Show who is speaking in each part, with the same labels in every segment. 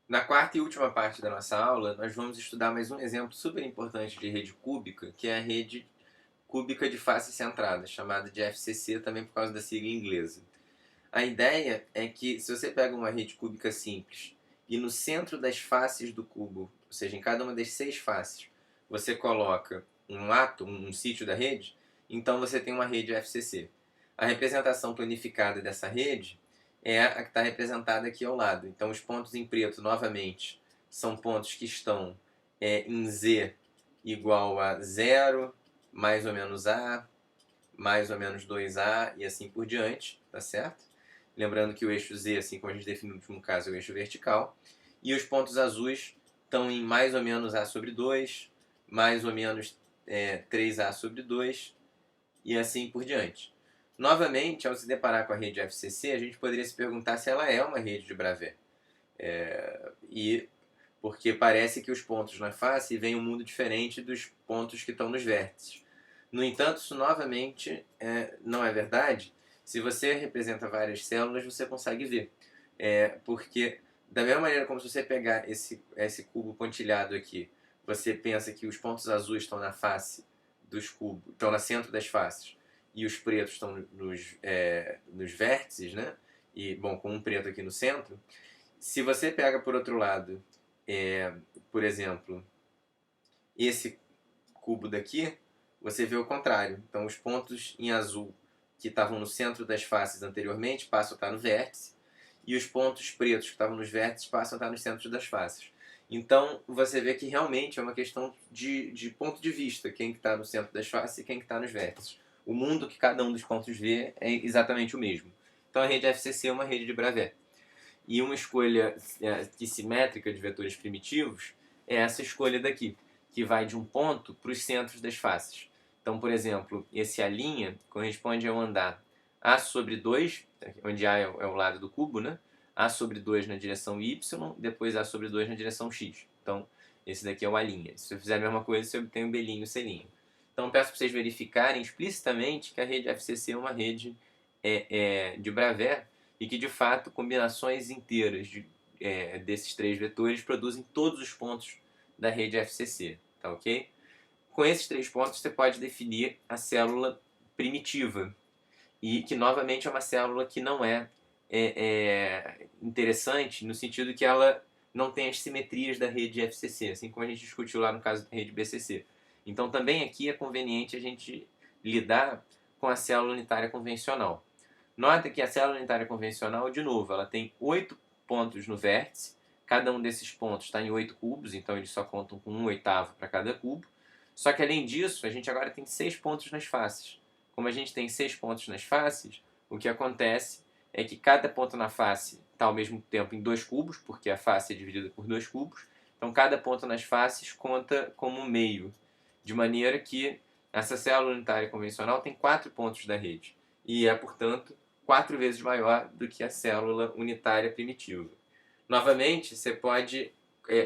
Speaker 1: Na quarta e última parte da nossa aula, nós vamos estudar mais um exemplo super importante de rede cúbica, que é a rede cúbica de face centrada, chamada de FCC também por causa da sigla inglesa. A ideia é que se você pega uma rede cúbica simples e no centro das faces do cubo, ou seja, em cada uma das 6 faces, você coloca um átomo, um sítio da rede, então você tem uma rede FCC. A representação planificada dessa rede é a que está representada aqui ao lado. Então os pontos em preto, novamente, são pontos que estão em Z igual a 0, mais ou menos A, mais ou menos 2A e assim por diante, tá certo? Lembrando que o eixo Z, assim como a gente definiu no último caso, é o eixo vertical. E os pontos azuis estão em mais ou menos A sobre 2, mais ou menos 3A sobre 2 e assim por diante. Novamente, ao se deparar com a rede FCC, a gente poderia se perguntar se ela é uma rede de Bravais. E porque parece que os pontos na face veem um mundo diferente dos pontos que estão nos vértices. No entanto, isso novamente não é verdade. Se você representa várias células, você consegue ver. Porque, da mesma maneira como se você pegar esse cubo pontilhado aqui, você pensa que os pontos azuis estão na face dos cubos, estão no centro das faces, e os pretos estão nos vértices, né? E, bom, com um preto aqui no centro. Se você pega, por outro lado, por exemplo, esse cubo daqui, você vê o contrário. Então, os pontos em azul que estavam no centro das faces anteriormente passam a estar no vértice, e os pontos pretos que estavam nos vértices passam a estar nos centros das faces. Então, você vê que realmente é uma questão de ponto de vista, quem está no centro das faces e quem está nos vértices. O mundo que cada um dos pontos vê é exatamente o mesmo. Então, a rede FCC é uma rede de Bravais. E uma escolha simétrica de vetores primitivos é essa escolha daqui, que vai de um ponto para os centros das faces. Então, por exemplo, esse A' corresponde ao andar A sobre 2, onde A é o lado do cubo, né? A sobre 2 na direção Y, depois A sobre 2 na direção X. Então, esse daqui é o A'. Se eu fizer a mesma coisa, você obtém o B' e o C'. Então, peço para vocês verificarem explicitamente que a rede FCC é uma rede de Bravais e que, de fato, combinações inteiras desses três vetores produzem todos os pontos da rede FCC, tá ok? Com esses três pontos, você pode definir a célula primitiva, e que, novamente, é uma célula que não interessante no sentido que ela não tem as simetrias da rede FCC, assim como a gente discutiu lá no caso da rede BCC. Então, também aqui é conveniente a gente lidar com a célula unitária convencional. Nota que a célula unitária convencional, de novo, ela tem 8 pontos no vértice. Cada um desses pontos está em 8 cubos, então eles só contam com 1/8 para cada cubo. Só que, além disso, a gente agora tem 6 pontos nas faces. Como a gente tem 6 pontos nas faces, o que acontece é que cada ponto na face está ao mesmo tempo em 2 cubos, porque a face é dividida por 2 cubos. Então, cada ponto nas faces conta como meio, de maneira que essa célula unitária convencional tem 4 pontos da rede e é, portanto, 4 vezes maior do que a célula unitária primitiva. Novamente, você pode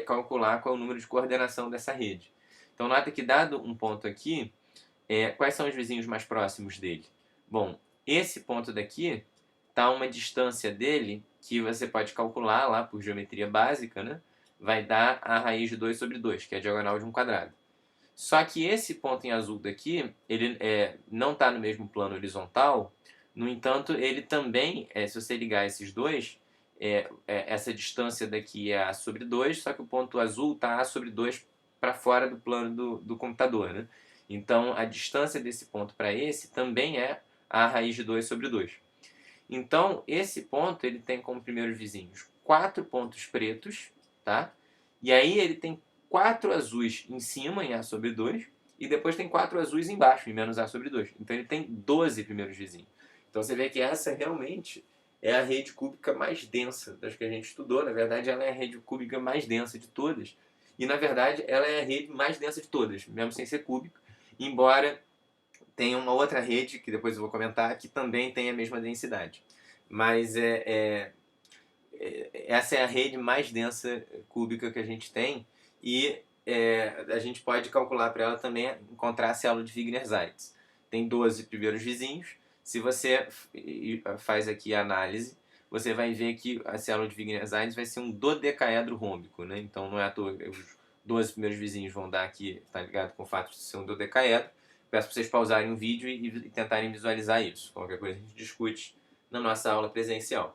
Speaker 1: calcular qual é o número de coordenação dessa rede. Então, nota que, dado um ponto aqui, quais são os vizinhos mais próximos dele? Bom, esse ponto daqui está a uma distância dele que você pode calcular lá por geometria básica, né? Vai dar a raiz de 2 sobre 2, que é a diagonal de um quadrado. Só que esse ponto em azul daqui, ele não está no mesmo plano horizontal. No entanto, ele também, se você ligar esses dois, essa distância daqui é A sobre 2, só que o ponto azul está A sobre 2 para fora do plano do computador, né? Então, a distância desse ponto para esse também é a raiz de 2 sobre 2. Então, esse ponto ele tem como primeiros vizinhos 4 pontos pretos, tá? E aí ele tem 4 azuis em cima, em A sobre 2, e depois tem 4 azuis embaixo, em menos A sobre 2. Então ele tem 12 primeiros vizinhos. Então você vê que essa realmente é a rede cúbica mais densa das que a gente estudou. Na verdade, ela é a rede cúbica mais densa de todas. E, na verdade, ela é a rede mais densa de todas, mesmo sem ser cúbica, embora tem uma outra rede, que depois eu vou comentar, que também tem a mesma densidade. Mas essa é a rede mais densa cúbica que a gente tem, e a gente pode calcular para ela também encontrar a célula de Wigner-Seitz. Tem 12 primeiros vizinhos. Se você faz aqui a análise, você vai ver que a célula de Wigner-Seitz vai ser um dodecaedro rômbico, né? Então não é à toa, os 12 primeiros vizinhos vão dar aqui, tá ligado com o fato de ser um dodecaedro. Peço para vocês pausarem o vídeo e tentarem visualizar isso. Qualquer coisa a gente discute na nossa aula presencial.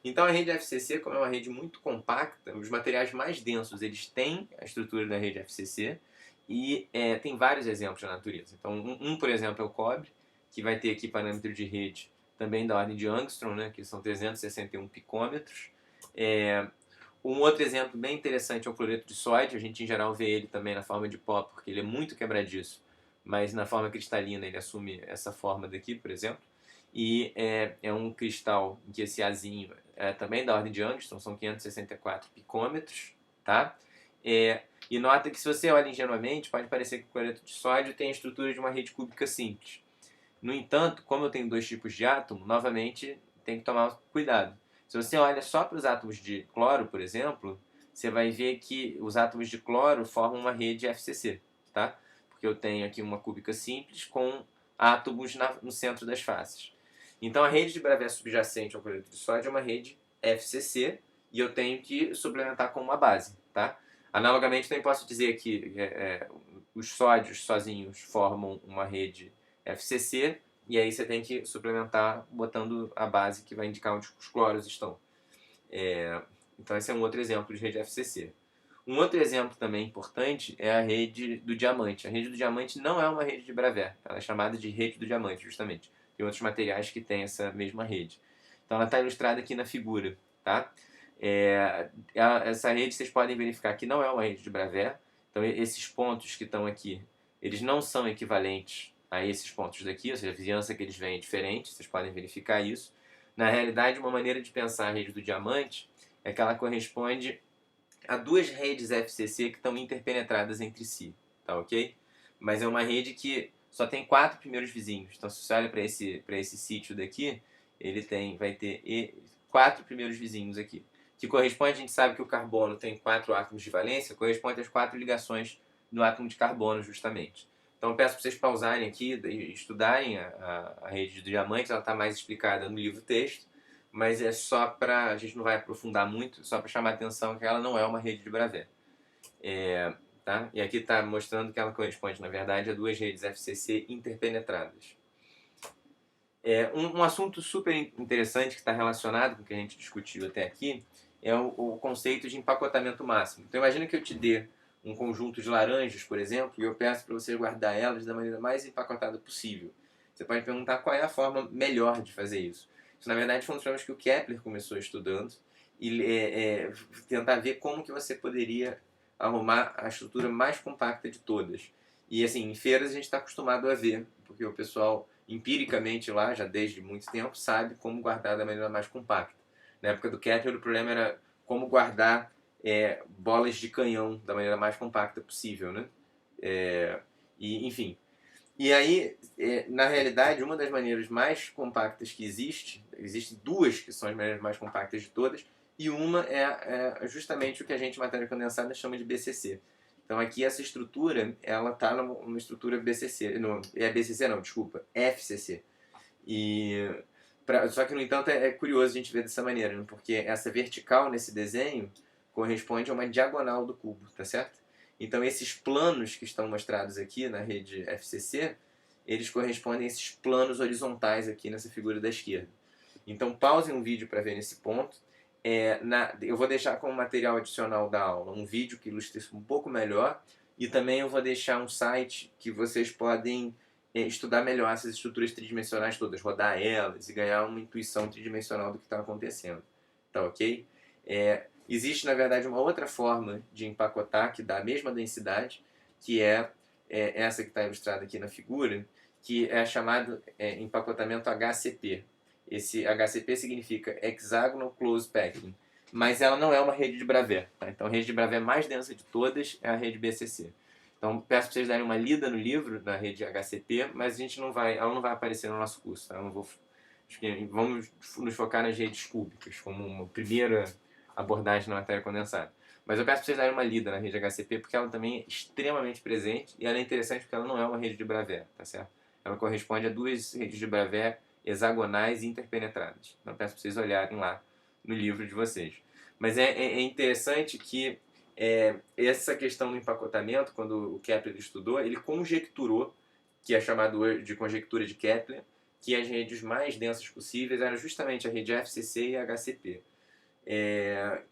Speaker 1: Então a rede FCC, como é uma rede muito compacta, os materiais mais densos eles têm a estrutura da rede FCC e tem vários exemplos na natureza. Então por exemplo, é o cobre, que vai ter aqui parâmetro de rede também da ordem de Angstrom, né, que são 361 picômetros. Um outro exemplo bem interessante é o cloreto de sódio. A gente em geral vê ele também na forma de pó, porque ele é muito quebradiço, mas na forma cristalina ele assume essa forma daqui, por exemplo. E é um cristal em que esse Azinho é também da ordem de Angstrom, são 564 picômetros, tá? E nota que se você olha ingenuamente, pode parecer que o cloreto de sódio tem a estrutura de uma rede cúbica simples. No entanto, como eu tenho dois tipos de átomo, novamente tem que tomar cuidado. Se você olha só para os átomos de cloro, por exemplo, você vai ver que os átomos de cloro formam uma rede FCC, tá? Porque eu tenho aqui uma cúbica simples com átomos no centro das faces. Então a rede de Bravais subjacente ao cloreto de sódio é uma rede FCC e eu tenho que suplementar com uma base, tá? Analogamente, também posso dizer que os sódios sozinhos formam uma rede FCC e aí você tem que suplementar botando a base que vai indicar onde os cloros estão. Então esse é um outro exemplo de rede FCC. Um outro exemplo também importante é a rede do diamante. A rede do diamante não é uma rede de Bravais, ela é chamada de rede do diamante, justamente. Tem outros materiais que têm essa mesma rede. Então ela está ilustrada aqui na figura, tá? Essa rede vocês podem verificar que não é uma rede de Bravais. Então esses pontos que estão aqui, eles não são equivalentes a esses pontos daqui, ou seja, a vizinhança que eles vêm é diferente, vocês podem verificar isso. Na realidade, uma maneira de pensar a rede do diamante é que ela corresponde a duas redes FCC que estão interpenetradas entre si, tá ok? Mas é uma rede que só tem 4 primeiros vizinhos. Então, se você olha para esse sítio daqui, ele vai ter 4 primeiros vizinhos aqui. Que corresponde, a gente sabe que o carbono tem 4 átomos de valência, corresponde às 4 ligações do átomo de carbono, justamente. Então, eu peço para vocês pausarem aqui e estudarem a rede do diamante, ela está mais explicada no livro-texto, mas é só para, a gente não vai aprofundar muito, só para chamar a atenção que ela não é uma rede de Bravais. Tá? E aqui está mostrando que ela corresponde, na verdade, a duas redes FCC interpenetradas. Um assunto super interessante que está relacionado com o que a gente discutiu até aqui é o conceito de empacotamento máximo. Então imagina que eu te dê um conjunto de laranjas, por exemplo, e eu peço para você guardar elas da maneira mais empacotada possível. Você pode perguntar qual é a forma melhor de fazer isso. Isso, na verdade, foi um dos problemas que o Kepler começou estudando e tentar ver como que você poderia arrumar a estrutura mais compacta de todas. E assim, em feiras a gente está acostumado a ver, porque o pessoal empiricamente lá, já desde muito tempo, sabe como guardar da maneira mais compacta. Na época do Kepler o problema era como guardar bolas de canhão da maneira mais compacta possível, né? Enfim. E aí, na realidade, uma das maneiras mais compactas que existem duas que são as maneiras mais compactas de todas, e uma é justamente o que a gente, matéria condensada, chama de BCC. Então aqui essa estrutura, ela está numa estrutura BCC, não, BCC não, desculpa, FCC. Só que, no entanto, é curioso a gente ver dessa maneira, né? Porque essa vertical nesse desenho corresponde a uma diagonal do cubo, tá certo? Então esses planos que estão mostrados aqui na rede FCC, eles correspondem a esses planos horizontais aqui nessa figura da esquerda. Então pausem um vídeo para ver nesse ponto. Eu vou deixar como material adicional da aula um vídeo que ilustra isso um pouco melhor, e também eu vou deixar um site que vocês podem estudar melhor essas estruturas tridimensionais todas, rodar elas e ganhar uma intuição tridimensional do que está acontecendo. Tá ok? Existe, na verdade, uma outra forma de empacotar que dá a mesma densidade, que é essa que está ilustrada aqui na figura, que é chamado empacotamento HCP. Esse HCP significa Hexagonal Close Packing, mas ela não é uma rede de Bravais. Tá? Então a rede de Bravais mais densa de todas é a rede BCC. Então peço para vocês darem uma lida no livro da rede HCP, mas ela não vai aparecer no nosso curso. Tá? Vamos nos focar nas redes cúbicas como uma primeira abordagem na matéria condensada. Mas eu peço para vocês darem uma lida na rede HCP porque ela também é extremamente presente e ela é interessante porque ela não é uma rede de Bravais, tá certo? Ela corresponde a duas redes de Bravais hexagonais interpenetradas. Então peço para vocês olharem lá no livro de vocês. Mas é interessante que essa questão do empacotamento, quando o Kepler estudou, ele conjecturou, que é chamado de conjectura de Kepler, que as redes mais densas possíveis eram justamente a rede FCC e a HCP.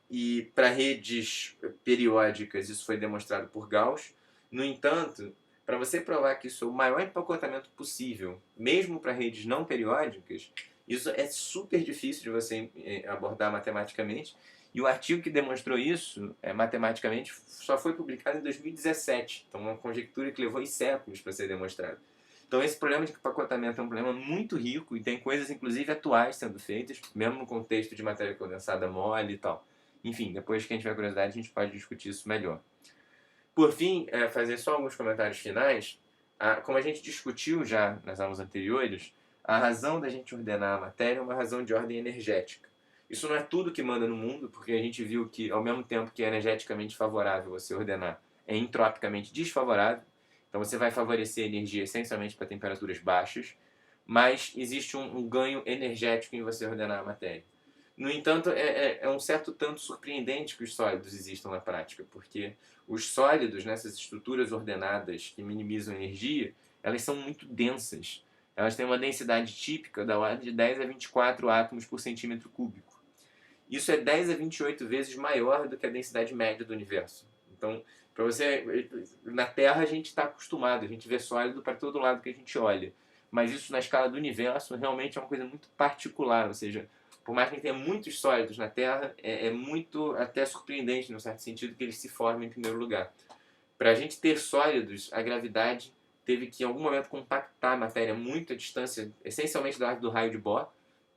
Speaker 1: E para redes periódicas isso foi demonstrado por Gauss. No entanto, para você provar que isso é o maior empacotamento possível, mesmo para redes não periódicas, isso é super difícil de você abordar matematicamente. E o artigo que demonstrou isso, matematicamente, só foi publicado em 2017. Então, uma conjectura que levou séculos para ser demonstrada. Então, esse problema de empacotamento é um problema muito rico e tem coisas, inclusive, atuais sendo feitas, mesmo no contexto de matéria condensada mole e tal. Enfim, depois que a gente tiver curiosidade, a gente pode discutir isso melhor. Por fim, fazer só alguns comentários finais. Como a gente discutiu já nas aulas anteriores, a razão da gente ordenar a matéria é uma razão de ordem energética. Isso não é tudo que manda no mundo, porque a gente viu que, ao mesmo tempo que é energeticamente favorável você ordenar, é entropicamente desfavorável. Então você vai favorecer a energia essencialmente para temperaturas baixas, mas existe um ganho energético em você ordenar a matéria. No entanto, é um certo tanto surpreendente que os sólidos existam na prática, porque os sólidos, nessas estruturas ordenadas que minimizam energia, elas são muito densas. Elas têm uma densidade típica da ordem de 10 a 24 átomos por centímetro cúbico. Isso é 10 a 28 vezes maior do que a densidade média do universo. Então, para você, na Terra a gente está acostumado, a gente vê sólido para todo lado que a gente olha. Mas isso na escala do universo realmente é uma coisa muito particular, ou seja, por mais que tenha muitos sólidos na Terra, é muito até surpreendente, no certo sentido, que eles se formem em primeiro lugar. Para a gente ter sólidos, a gravidade teve que em algum momento compactar a matéria muito à distância, essencialmente da ordem do raio de Bohr,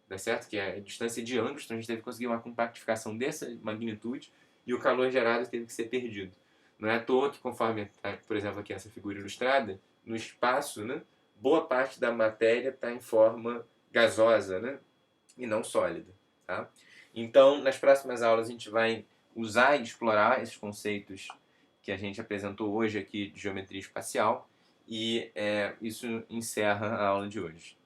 Speaker 1: tá certo? Que é a distância de Angstrom, a gente teve que conseguir uma compactificação dessa magnitude e o calor gerado teve que ser perdido. Não é à toa que, conforme, por exemplo, aqui essa figura ilustrada, no espaço, né, boa parte da matéria está em forma gasosa, né, e não sólida. Tá? Então, nas próximas aulas, a gente vai usar e explorar esses conceitos que a gente apresentou hoje aqui de geometria espacial e isso encerra a aula de hoje.